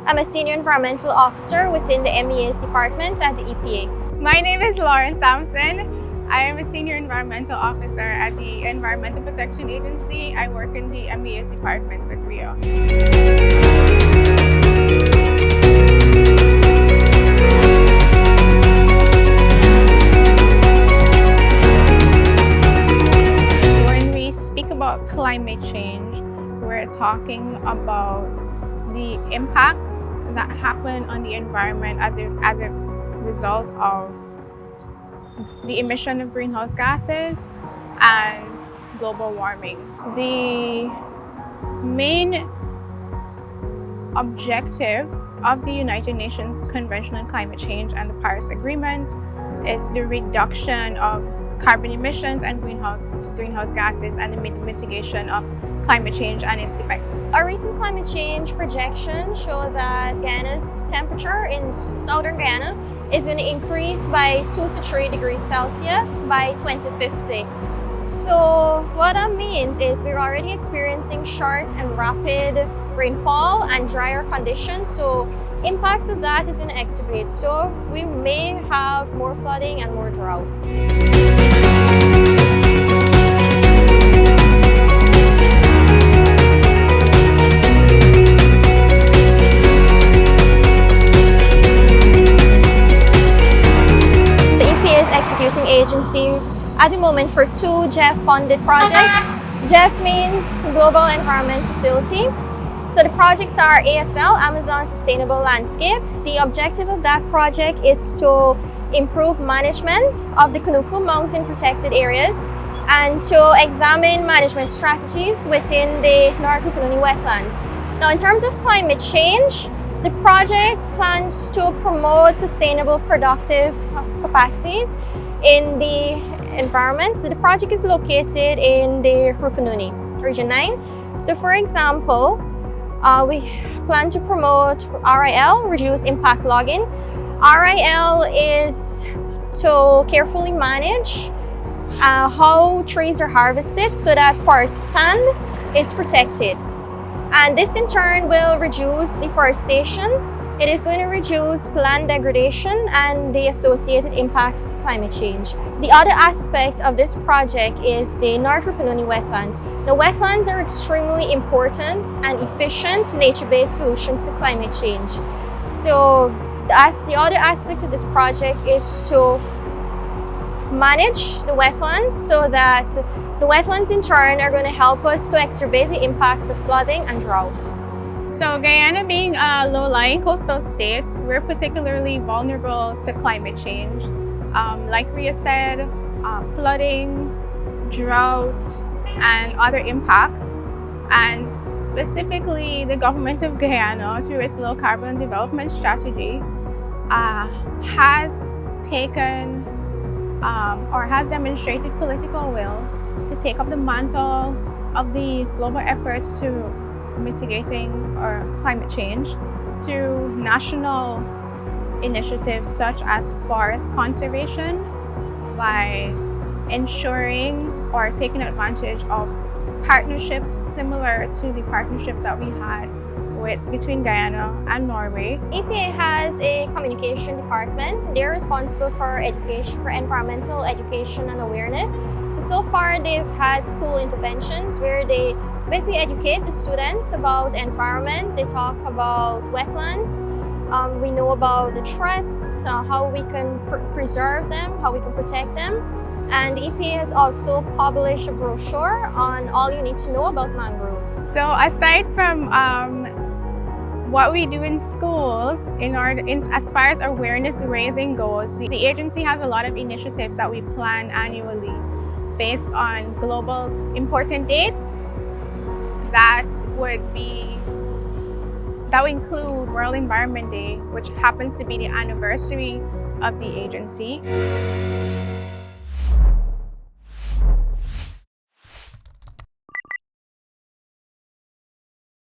I'm a senior environmental officer within the MEA's department at the EPA. My name is Lauren Sampson. I am a senior environmental officer at the Environmental Protection Agency. I work in the MEA's department with Rhea. When we speak about climate change, we're talking about the impacts that happen on the environment as a result of the emission of greenhouse gases and global warming. The main objective of the United Nations Convention on Climate Change and the Paris Agreement is the reduction of carbon emissions and greenhouse gases and the mitigation of climate change and its effects. Our recent climate change projections show that Guyana's temperature in southern Guyana is going to increase by 2 to 3 degrees Celsius by 2050. So what that means is we're already experiencing short and rapid rainfall and drier conditions. So impacts of that is going to exacerbate. So we may have more flooding and more drought. Executing agency at the moment for 2 GEF-funded projects. GEF means Global Environment Facility. So the projects are ASL, Amazon Sustainable Landscape. The objective of that project is to improve management of the Kanuku Mountain protected areas and to examine management strategies within the North Rupununi wetlands. Now, in terms of climate change, the project plans to promote sustainable productive capacities in the environment. So the project is located in the Rupununi, Region 9. So for example, we plan to promote RIL, Reduce Impact Logging. RIL is to carefully manage how trees are harvested so that forest stand is protected. And this in turn will reduce deforestation. It is going to reduce land degradation and the associated impacts of climate change. The other aspect of this project is the North Rupununi wetlands. Now, wetlands are extremely important and efficient nature-based solutions to climate change. So the other aspect of this project is to manage the wetlands so that the wetlands in turn are going to help us to exacerbate the impacts of flooding and drought. So Guyana being a low-lying coastal state, we're particularly vulnerable to climate change. Like Rhea said, flooding, drought, and other impacts. And specifically, the government of Guyana, through its low carbon development strategy, has taken or has demonstrated political will to take up the mantle of the global efforts to mitigating climate change through national initiatives such as forest conservation by ensuring or taking advantage of partnerships similar to the partnership that we had between Guyana and Norway. EPA has a communication department. They're responsible for education, for environmental education and awareness. So far they've had school interventions where they basically educate the students about environment. They talk about wetlands. We know about the threats, how we can preserve them, how we can protect them. And the EPA has also published a brochure on all you need to know about mangroves. So aside from what we do in schools, as far as awareness raising goes, the agency has a lot of initiatives that we plan annually based on global important dates that would include World Environment Day, which happens to be the anniversary of the agency.